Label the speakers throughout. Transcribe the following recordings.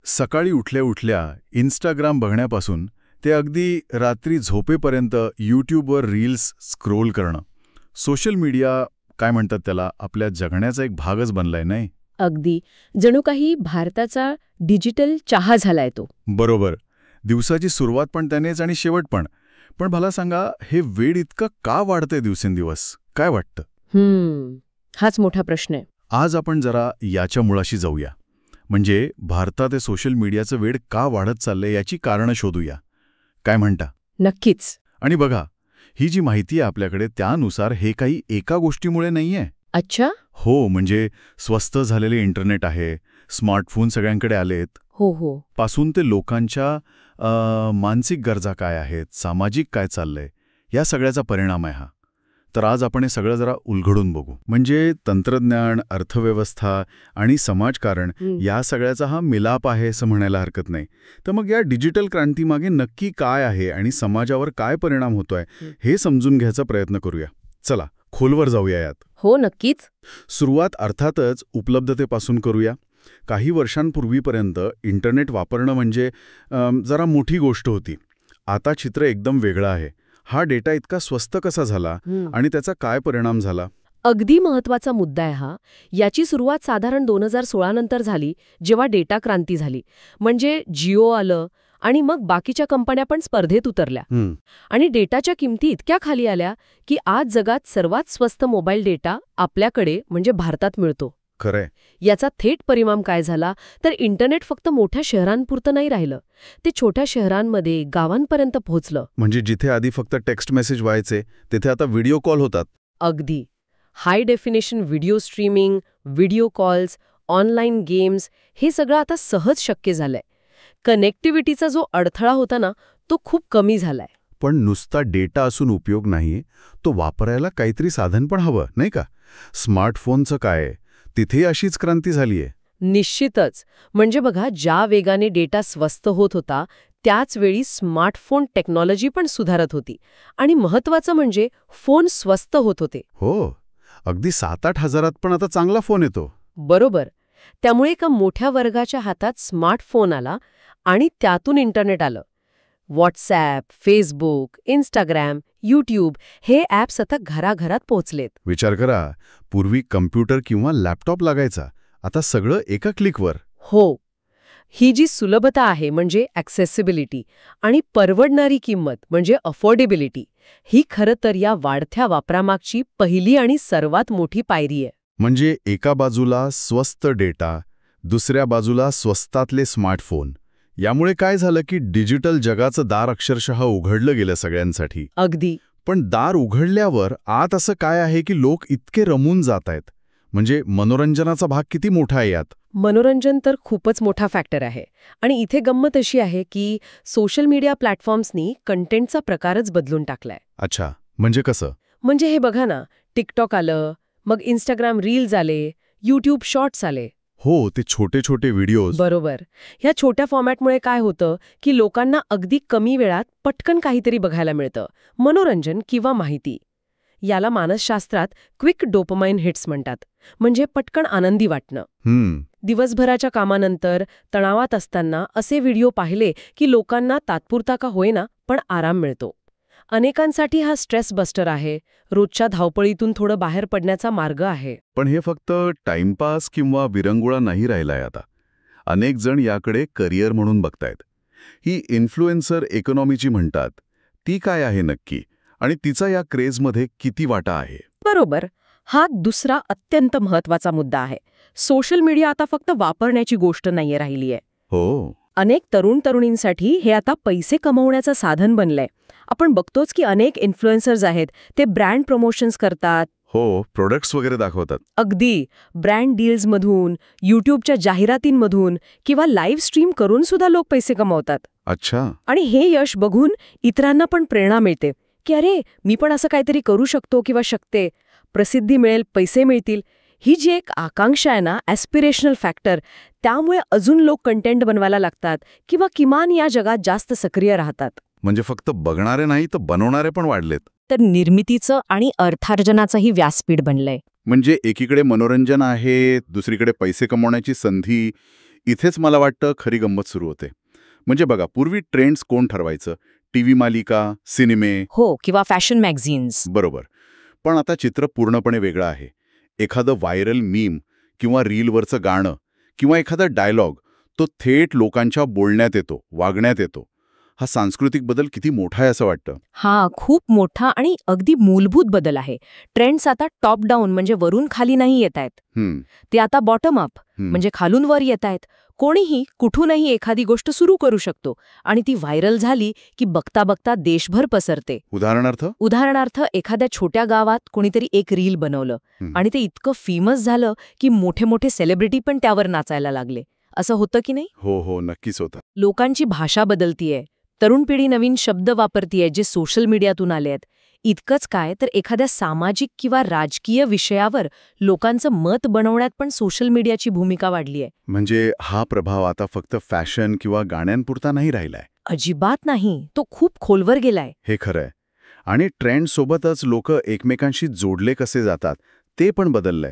Speaker 1: सकाळी उठल्या उठल्या इंस्टाग्राम बघण्यापासून ते अगदी रात्री झोपेपर्यंत यूट्यूबवर रील्स स्क्रोल करणं, सोशल मीडिया काय म्हणतात त्याला, आपल्या जगण्याचा एक भागच बनलाय नाही?
Speaker 2: अगदी. जणू काही भारताचा डिजिटल चहा झालाय तो.
Speaker 1: बरोबर. दिवसाची सुरुवात पण त्यानेच आणि शेवट पण. पण मला सांगा, हे वेळ इतकं का वाढतंय दिवसेंदिवस? काय वाटतं?
Speaker 2: हाच मोठा प्रश्न आहे.
Speaker 1: आज आपण जरा याच्या मुळाशी जाऊया. म्हणजे भारतात हे सोशल मीडियाचं वेड का वाढत चाललंय याची कारणं शोधूया. काय म्हणता?
Speaker 2: नक्कीच.
Speaker 1: आणि बघा, ही जी माहिती आहे आपल्याकडे त्यानुसार हे काही एका गोष्टीमुळे नाहीये.
Speaker 2: अच्छा?
Speaker 1: हो, म्हणजे स्वस्त झालेले इंटरनेट आहे, स्मार्टफोन सगळ्यांकडे आलेत,
Speaker 2: हो.
Speaker 1: पासून ते लोकांच्या मानसिक गरजा काय आहेत, सामाजिक काय चाललंय, या सगळ्याचा परिणाम आहे हा. तर आज आपण हे सगळं जरा उलगडून बघू. म्हणजे तंत्रज्ञान, अर्थव्यवस्था आणि समाजकारण या सगळ्याचा हा मिलाप आहे असं म्हणायला हरकत नाही. तर मग या डिजिटल क्रांतीमागे नक्की काय आहे आणि समाजावर काय परिणाम होतोय हे समजून घ्यायचा प्रयत्न करूया. चला, खोलवर जाऊया यात.
Speaker 2: हो, नक्कीच.
Speaker 1: सुरुवात अर्थातच उपलब्धतेपासून करूया. काही वर्षांपूर्वीपर्यंत इंटरनेट वापरणं म्हणजे जरा मोठी गोष्ट होती. आता चित्र एकदम वेगळं आहे. हा डेटा इतका स्वस्त कसा झाला आणि त्याचा काय परिणाम झाला?
Speaker 2: अगदी महत्वाचा मुद्दा आहे हा. याची सुरुवात साधारण 2016 नंतर झाली, जेव्हा डेटा क्रांती झाली. म्हणजे जिओ आलं आणि मग बाकीच्या कंपन्या पण स्पर्धेत उतरल्या. आणि डेटाच्या किमती इतक्या खाली आल्या की आज जगात सर्वात स्वस्त मोबाईल डेटा आपल्याकडे म्हणजे भारतात मिळतो.
Speaker 1: खरंय.
Speaker 2: याचा थेट परिणाम काय झाला तर इंटरनेट फक्त मोठ्या शहरांपुरतं नाही राहिलं. ते छोट्या शहरांमध्ये, गावांपर्यंत पोहोचलं.
Speaker 1: म्हणजे जिथे आधी फक्त टेक्स्ट मेसेज व्हायचे, तिथे आता व्हिडिओ कॉल होतात.
Speaker 2: अगदी. High definition video streaming, video calls, online games हे सगळं आता सहज शक्य झालंय. कनेक्टिव्हिटीचा जो अडथळा होता ना, तो खूप कमी झालाय.
Speaker 1: पण नुसता डेटा असून उपयोग नाहीये, तो वापरायला काहीतरी साधन पण हवं, नाही का? स्मार्टफोनचं काय? तिथे अशीच क्रांती झालीये.
Speaker 2: निश्चितच. म्हणजे बघा, ज्या वेगाने डेटा स्वस्त होत होता त्याच वेळी स्मार्टफोन टेक्नॉलॉजी पण सुधारत होती. आणि महत्वाचं म्हणजे फोन स्वस्त होत होते.
Speaker 1: हो, अगदी 7-8 हजारात पण आता चांगला फोन येतो.
Speaker 2: बरोबर. त्यामुळे एका मोठ्या वर्गाच्या हातात स्मार्टफोन आला आणि त्यातून इंटरनेट आलं. व्हॉट्सॲप, फेसबुक, इंस्टाग्राम, यूट्यूब हे ॲप्स आता घराघरात पोहोचलेत.
Speaker 1: विचार करा, पूर्वी कम्प्युटर किंवा लॅपटॉप लागायचा, आता सगळं एका क्लिकवर.
Speaker 2: हो. ही जी सुलभता आहे म्हणजे ॲक्सेसिबिलिटी आणि परवडणारी किंमत म्हणजे अफोर्डेबिलिटी, ही खरं तर या वाढत्या वापरामागची पहिली आणि सर्वात मोठी पायरी आहे.
Speaker 1: म्हणजे एका बाजूला स्वस्त डेटा, दुसऱ्या बाजूला स्वस्तातले स्मार्टफोन. यामुळे काय झालं की डिजिटल जगाचं दार अक्षरशः उघडलं गेलं सगळ्यांसाठी.
Speaker 2: अगदी.
Speaker 1: पण दार उघडल्यावर आत असं काय आहे की लोक इतके रमून जात आहेत? म्हणजे मनोरंजनाचा भाग किती मोठा आहे यात?
Speaker 2: मनोरंजन तर खूपच मोठा फॅक्टर आहे. आणि इथे गंमत अशी आहे की सोशल मीडिया प्लॅटफॉर्म्सनी कंटेंटचा प्रकारच बदलून टाकलाय.
Speaker 1: अच्छा, म्हणजे कसं?
Speaker 2: म्हणजे हे बघा ना, टिकटॉक आलं, मग इंस्टाग्राम रील्स आले, यूट्यूब शॉर्ट्स आले.
Speaker 1: हो, ते छोटे छोटे व्हिडिओज.
Speaker 2: बरोबर. ह्या छोट्या फॉर्मॅटमुळे काय होतं की लोकांना अगदी कमी वेळात पटकन काहीतरी बघायला मिळतं, मनोरंजन किंवा माहिती. याला मानसशास्त्रात क्विक डोपामाइन हिट्स म्हणतात. म्हणजे पटकन आनंदी वाटणं. दिवसभराच्या कामानंतर तणावात असताना असे व्हिडिओ पाहिले की लोकांना तात्पुरता का होईना पण आराम मिळतो. अनेकांसाठी हा स्ट्रेस बस्टर आहे, रोजच्या धावपळीतून थोडं बाहेर पडण्याचा मार्ग आहे.
Speaker 1: पण हे फक्त टाइमपास किंवा विरंगुळा नाही राहिलाय आता. अनेक जण याकडे करिअर म्हणून बघतायत. ही इन्फ्लुएन्सर इकॉनॉमीची म्हणतात, ती काय आहे नक्की आणि तिचा या क्रेजमध्ये किती वाटा आहे?
Speaker 2: बरोबर. हा दुसरा अत्यंत महत्वाचा मुद्दा आहे. सोशल मीडिया आता फक्त वापरण्याची गोष्ट नाहीये राहिलीये.
Speaker 1: हो.
Speaker 2: अनेक तरुण-तरुणींसाठी हे आता पैसे कमवण्याचं साधन बनलंय. आपण बघतोच की अनेक इन्फ्लुएन्सर्स आहेत, ते ब्रँड प्रमोशन्स करतात.
Speaker 1: हो, प्रोडक्ट्स वगैरे दाखवतात.
Speaker 2: अगदी. ब्रँड डील्समधून, यूट्यूबच्या जाहिरातींमधून किंवा लाईव्ह स्ट्रीम करून सुद्धा लोक पैसे कमवतात.
Speaker 1: अच्छा.
Speaker 2: आणि हे यश बघून इतरांना पण प्रेरणा मिळते की अरे, मी पण असं काहीतरी करू शकतो किंवा शकते. प्रसिद्धी मिळेल, पैसे मिळतील. ही जी एक आकांक्षा आहे ना, ॲस्पिरेशनल फॅक्टर, त्यामुळे अजून लोक कंटेंट बनवायला लागतात किंवा किमान या जगात जास्त सक्रिय राहतात.
Speaker 1: म्हणजे फक्त बघणारे नाही तर बनवणारे पण वाढलेत.
Speaker 2: तर निर्मितीचं आणि अर्थार्जनाचंही व्यासपीठ बनलंय.
Speaker 1: म्हणजे एकीकडे मनोरंजन आहे, दुसरीकडे पैसे कमवण्याची संधी. इथेच मला वाटतं खरी गंमत सुरू होते. म्हणजे बघा, पूर्वी ट्रेंड्स कोण ठरवायचं? टीव्ही मालिका, सिनेमे.
Speaker 2: हो, किंवा फॅशन मॅगझिन्स.
Speaker 1: बरोबर. पण आता चित्र पूर्णपणे वेगळं आहे. एखादं व्हायरल मीम किंवा रीलवरचं गाणं किंवा एखादा डायलॉग तो थेट लोकांच्या बोलण्यात येतो, वागण्यात येतो. हा सांस्कृतिक बदल किती मोठा आहे असं वाटतं.
Speaker 2: हा खूप मोठा आणि अगदी मूलभूत बदल आहे. ट्रेंड्स आता टॉप डाऊन म्हणजे वरून खाली नाही येत आहेत. ते आता बॉटम अप म्हणजे खालून वर येत आहेत. कोणीही कुठूनही एखादी गोष्ट सुरू करू शकतो आणि ती व्हायरल झाली की बघता बघता देशभर पसरते. उदाहरणार्थ एखाद्या छोट्या गावात कोणीतरी एक रील बनवलं आणि ते इतकं फेमस झालं की मोठे मोठे सेलिब्रिटी पण त्यावर नाचायला लागले. असं होतं की नाही?
Speaker 1: हो, नक्कीच होतं.
Speaker 2: लोकांची भाषा बदलतीये. तरुण पिढी नवीन शब्द वापरतीये जे सोशल मीडियातून आले आहेत. इतकंच काय तर एखाद्या सामाजिक किंवा राजकीय विषयावर लोकांचं मत बनवण्यात पण सोशल मीडियाची भूमिका वाढली आहे.
Speaker 1: म्हणजे हा प्रभाव आता फक्त फॅशन किंवा गाण्यांपुरता नाही राहिलाय.
Speaker 2: अजिबात नाही. तो खूप खोलवर गेलाय.
Speaker 1: हे खरंय. आणि ट्रेंडसोबतच लोक एकमेकांशी जोडले कसे जातात ते पण बदललंय.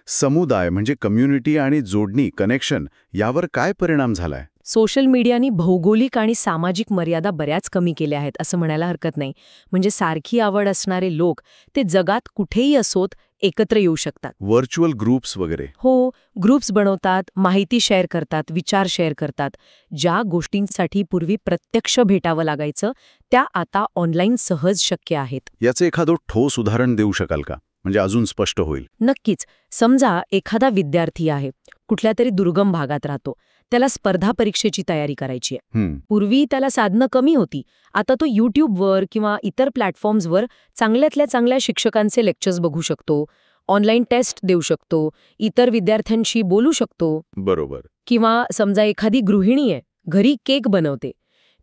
Speaker 1: समुदाय म्हणजे कम्युनिटी आणि जोडणी, कनेक्शन यावर काय परिणाम झालाय?
Speaker 2: सोशल मीडियानी भौगोलिक आणि सामाजिक मर्यादा बऱ्याच कमी केल्या आहेत असं म्हणायला हरकत नाही. म्हणजे सारखी आवड असणारे लोक ते जगात कुठेही असोत एकत्र येऊ शकतात.
Speaker 1: व्हर्च्युअल ग्रुप्स वगैरे.
Speaker 2: हो, ग्रुप्स बनवतात, माहिती शेअर करतात, विचार शेअर करतात. ज्या गोष्टींसाठी पूर्वी प्रत्यक्ष भेटावं लागायचं त्या आता ऑनलाईन सहज शक्य आहेत.
Speaker 1: याचं एखादं ठोस उदाहरण देऊ शकाल का? म्हणजे अजून स्पष्ट होईल.
Speaker 2: नक्कीच. समजा एखादा विद्यार्थी आहे, कुठल्या तरी दुर्गम भागात राहतो, त्याला स्पर्धा परीक्षेची तयारी करायची आहे. पूर्वी त्याला साधनं कमी होती. आता तो यूट्यूबवर किंवा इतर प्लॅटफॉर्म्सवर चांगल्यातल्या चांगल्या शिक्षकांचे लेक्चर्स बघू शकतो, ऑनलाईन टेस्ट देऊ शकतो, इतर विद्यार्थ्यांशी बोलू शकतो.
Speaker 1: बरोबर.
Speaker 2: किंवा समजा एखादी गृहिणी आहे, घरी केक बनवते,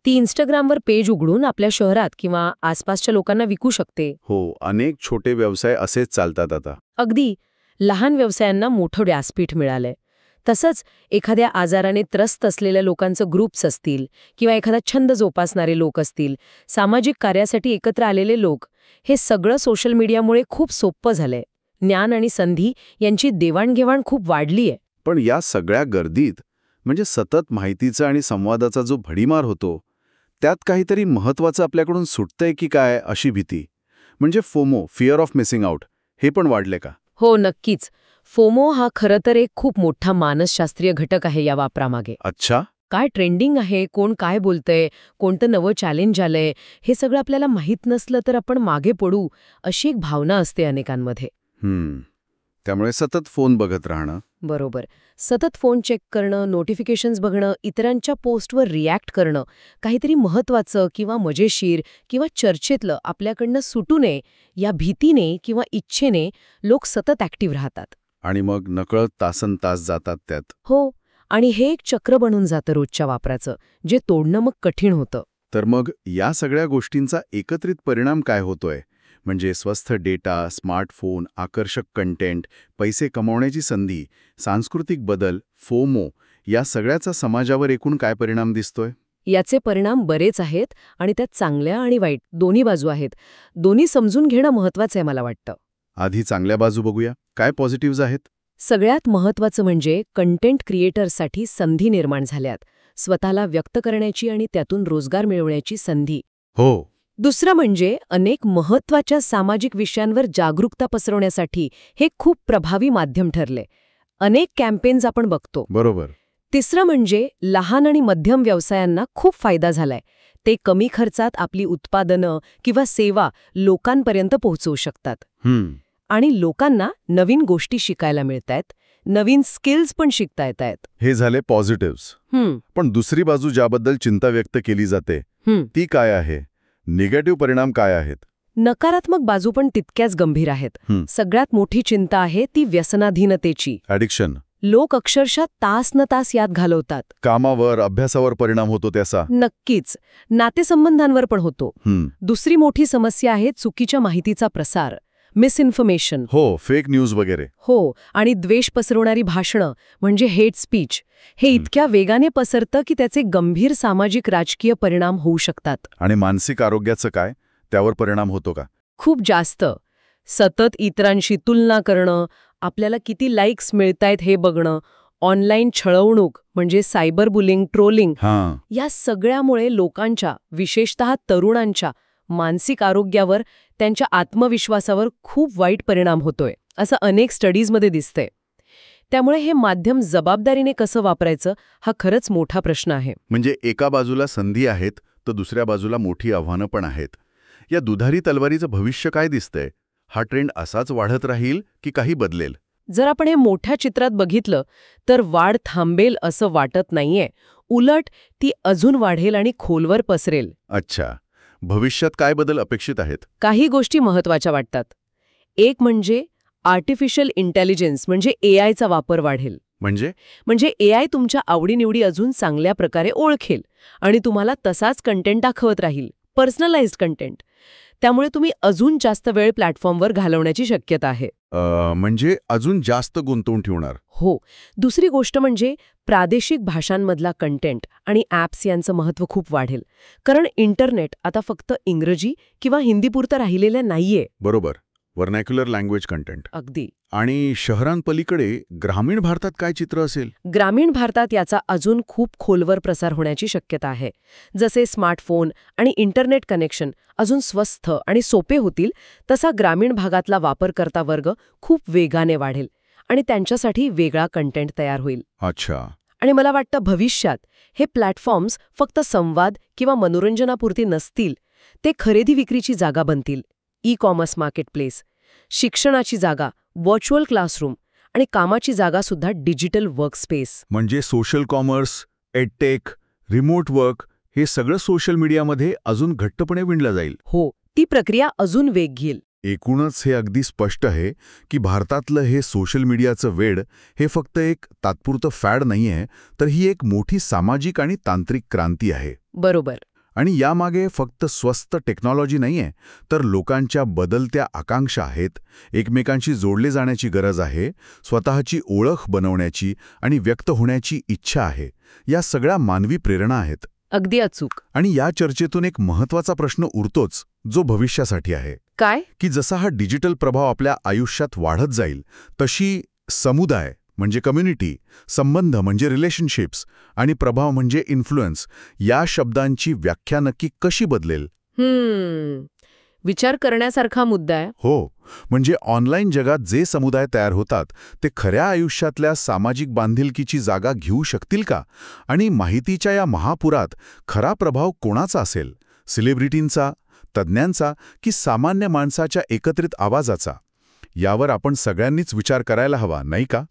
Speaker 2: ती इंस्टाग्रामवर पेज उघडून आपल्या शहरात किंवा आसपासच्या लोकांना विकू शकते.
Speaker 1: हो, अनेक छोटे व्यवसाय असेच चालतात आता.
Speaker 2: अगदी लहान व्यवसायांना मोठं व्यासपीठ मिळालंय. तसंच एखाद्या आजाराने त्रस्त असलेल्या लोकांचं ग्रुप्स असतील किंवा एखादा छंद जोपासणारे लोक असतील, सामाजिक कार्यासाठी एकत्र आलेले लोक, हे सगळं सोशल मीडियामुळे खूप सोपं झालंय. ज्ञान आणि संधी यांची देवाणघेवाण खूप वाढली आहे.
Speaker 1: पण या सगळ्या गर्दीत म्हणजे सतत माहितीचा आणि संवादाचा जो भडीमार होतो त्यात काहीतरी महत्वाचं आपल्याकडून सुटतंय की काय अशी भीती, म्हणजे FOMO, fear of missing out, हे पण वाढले का?
Speaker 2: हो, नक्कीच. फोमो हा खरं तर एक खूप मोठा मानसशास्त्रीय घटक आहे या वापरामागे.
Speaker 1: अच्छा.
Speaker 2: काय ट्रेंडिंग आहे, कोण काय बोलतंय, कोणतं नवं चॅलेंज आलंय, हे सगळं आपल्याला माहीत नसलं तर आपण मागे पडू अशी एक भावना असते अनेकांमध्ये.
Speaker 1: त्यामुळे सतत फोन बघत राहणं.
Speaker 2: बरोबर. सतत फोन चेक करणं, नोटिफिकेशन्स बघणं, इतरांच्या पोस्टवर रिॲक्ट करणं, काहीतरी महत्त्वाचं किंवा मजेशीर किंवा चर्चेतलं आपल्याकडनं सुटू नये या भीतीने किंवा इच्छेने लोक सतत ॲक्टिव्ह राहतात.
Speaker 1: आणि मग नकळत तासनतास जातात त्यात.
Speaker 2: हो, आणि हे एक चक्र बनून जातं रोजच्या वापराचं, जे तोडणं मग कठीण होतं.
Speaker 1: तर मग या सगळ्या गोष्टींचा एकत्रित परिणाम काय होतोय? म्हणजे स्वस्थ डेटा, स्मार्टफोन, आकर्षक कंटेंट, पैसे कमावण्याची संधी, सांस्कृतिक बदल, फोमो, या सगळ्याचा समाजावर एकूण काय परिणाम दिसतोय?
Speaker 2: याचे परिणाम बरेच आहेत आणि त्यात चांगल्या आणि वाईट दोन्ही बाजू आहेत. दोन्ही समजून घेणं महत्त्वाचं आहे मला वाटतं.
Speaker 1: आधी चांगल्या बाजू बघूया. काय पॉझिटिव्हज आहेत?
Speaker 2: सगळ्यात महत्त्वाचं म्हणजे कंटेंट क्रिएटर्ससाठी संधी निर्माण झाल्यात. स्वतःला व्यक्त करण्याची आणि त्यातून रोजगार मिळवण्याची संधी.
Speaker 1: हो.
Speaker 2: दुसरं म्हणजे अनेक महत्त्वाच्या सामाजिक विषयांवर जागरूकता पसरवण्यासाठी हे खूप प्रभावी माध्यम ठरले. अनेक कॅम्पेन्स आपण बघतो.
Speaker 1: बरोबर.
Speaker 2: तिसरं म्हणजे लहान आणि मध्यम व्यवसायांना खूप फायदा झालाय. ते कमी खर्चात आपली उत्पादनं किंवा सेवा लोकांपर्यंत पोहोचवू शकतात. आणि लोकांना नवीन गोष्टी शिकायला मिळतायत, नवीन स्किल्स पण शिकता येत आहेत.
Speaker 1: हे झाले पॉझिटिव्हज. पण दुसरी बाजू ज्याबद्दल चिंता व्यक्त केली जाते ती काय आहे? निगेटिव्ह परिणाम काय आहेत?
Speaker 2: नकारात्मक बाजू पण तितक्याच गंभीर आहेत. सगळ्यात मोठी चिंता आहे ती व्यसनाधीनतेची.
Speaker 1: ॲडिक्शन.
Speaker 2: लोक अक्षरशः तास न तास यात घालवतात.
Speaker 1: कामावर, अभ्यासावर परिणाम होतो त्याचा.
Speaker 2: नक्कीच. नातेसंबंधांवर पण होतो. दुसरी मोठी समस्या आहे चुकीच्या माहितीचा प्रसार, मिसइन्फॉर्मेशन.
Speaker 1: हो, फेक न्यूज वगैरे.
Speaker 2: हो, आणि द्वेष पसरवणारी भाषणं म्हणजे हेट स्पीच. हे इतक्या वेगाने पसरतं की त्याचे गंभीर सामाजिक राजकीय परिणाम होऊ शकतात.
Speaker 1: आणि मानसिक आरोग्याचं काय? त्यावर परिणाम होतो का?
Speaker 2: खूप जास्त. सतत इतरांशी तुलना करणं, आपल्याला किती लाईक्स मिळतायत हे बघणं, ऑनलाईन छळवणूक म्हणजे सायबर बुलिंग, ट्रोलिंग,
Speaker 1: हां,
Speaker 2: या सगळ्यामुळे लोकांच्या, विशेषतः तरुणांच्या मानसिक आरोग्यावर, त्यांच्या आत्मविश्वासावर खूप वाईट परिणाम होतोय, असं अनेक स्टडीजमध्ये दिसतंय. त्यामुळे हे माध्यम जबाबदारीने कसं वापरायचं हा खरंच मोठा प्रश्न आहे.
Speaker 1: म्हणजे एका बाजूला संधी आहेत तर दुसऱ्या बाजूला मोठी आव्हानं पण आहेत. या दुधारी तलवारीचं भविष्य काय दिसतंय? हा ट्रेंड असाच वाढत राहील की काही बदलेल?
Speaker 2: जर आपण हे मोठ्या चित्रात बघितलं तर वाढ थांबेल असं वाटत नाहीये. उलट ती अजून वाढेल आणि खोलवर पसरेल.
Speaker 1: अच्छा, भविष्यात काय बदल अपेक्षित आहेत?
Speaker 2: काही गोष्टी महत्वाच्या वाटतात. एक म्हणजे आर्टिफिशियल इंटेलिजन्स म्हणजे एआयचा वापर वाढेल. म्हणजे एआय तुमच्या आवडीनिवडी अजून चांगल्या प्रकारे ओळखेल आणि तुम्हाला तसाच कंटेंट दाखवत राहील, पर्सनलाइज्ड कंटेंट. त्यामुळे तुम्ही अजून जास्त वेळ प्लॅटफॉर्मवर घालवण्याची शक्यता आहे.
Speaker 1: म्हणजे अजून जास्त गुंतवून ठेवणार.
Speaker 2: हो. दुसरी गोष्ट म्हणजे प्रादेशिक भाषांमधला कंटेंट आणि ॲप्स यांचं महत्त्व खूप वाढेल. कारण इंटरनेट आता फक्त इंग्रजी किंवा हिंदीपुरतं राहिलेलं नाहीये.
Speaker 1: बरोबर, व्हर्नॅक्युलर लँग्वेज कंटेंट.
Speaker 2: अगदी.
Speaker 1: आणि शहरांपलीकडे ग्रामीण भारतात काय चित्र असेल?
Speaker 2: ग्रामीण भारतात याचा अजून खूप खोलवर प्रसार होण्याची शक्यता आहे. जसे स्मार्टफोन आणि इंटरनेट कनेक्शन अजून स्वस्त आणि सोपे होतील, तसा ग्रामीण भागातला वापरकर्ता वर्ग खूप वेगाने वाढेल आणि त्यांच्यासाठी वेगळा कंटेंट तयार होईल.
Speaker 1: अच्छा.
Speaker 2: आणि मला वाटतं भविष्यात हे प्लॅटफॉर्म्स फक्त संवाद किंवा मनोरंजनापुरती नसतील, ते खरेदी विक्रीची जागा बनतील. ई-कॉमर्स मार्केटप्लेस, शिक्षणाची जागा, व्हर्च्युअल क्लासरूम आणि कामाची जागासुद्धा डिजिटल वर्कस्पेस.
Speaker 1: म्हणजे social commerce, edtech, remote work हे सगळं सोशल मीडियामध्ये अजून घट्टपणे विणलं जाईल.
Speaker 2: हो, ती प्रक्रिया अजून वेग घेईल.
Speaker 1: एकूणच हे अगदी स्पष्ट आहे की भारतातलं हे सोशल मीडियाचं वेड हे फक्त एक तात्पुरतं फॅड नाहीये, तर ही एक मोठी सामाजिक आणि तांत्रिक क्रांती आहे.
Speaker 2: बरोबर.
Speaker 1: आणि यामागे फक्त स्वस्त टेक्नॉलॉजी नाहीये, तर लोकांच्या बदलत्या आकांक्षा आहेत, एकमेकांशी जोडले जाण्याची गरज आहे, स्वतःची ओळख बनवण्याची आणि व्यक्त होण्याची इच्छा आहे. या सगळ्या मानवी प्रेरणा आहेत.
Speaker 2: अगदी अचूक.
Speaker 1: आणि या चर्चेतून एक महत्त्वाचा प्रश्न उरतोच, जो भविष्यासाठी आहे.
Speaker 2: काय?
Speaker 1: की जसा हा डिजिटल प्रभाव आपल्या आयुष्यात वाढत जाईल, तशी समुदाय म्हणजे कम्युनिटी, संबंध म्हणजे रिलेशनशिप्स आणि प्रभाव म्हणजे इन्फ्लुएन्स या शब्दांची व्याख्या नक्की कशी बदलेल?
Speaker 2: विचार करण्यासारखा मुद्दा आहे.
Speaker 1: हो, म्हणजे ऑनलाईन जगात जे समुदाय तयार होतात ते खऱ्या आयुष्यातल्या सामाजिक बांधिलकीची जागा घेऊ शकतील का? आणि माहितीच्या या महापुरात खरा प्रभाव कोणाचा असेल? सेलिब्रिटींचा, तज्ज्ञांचा की सामान्य माणसाच्या एकत्रित आवाजाचा? यावर आपण सगळ्यांनीच विचार करायला हवा, नाही का?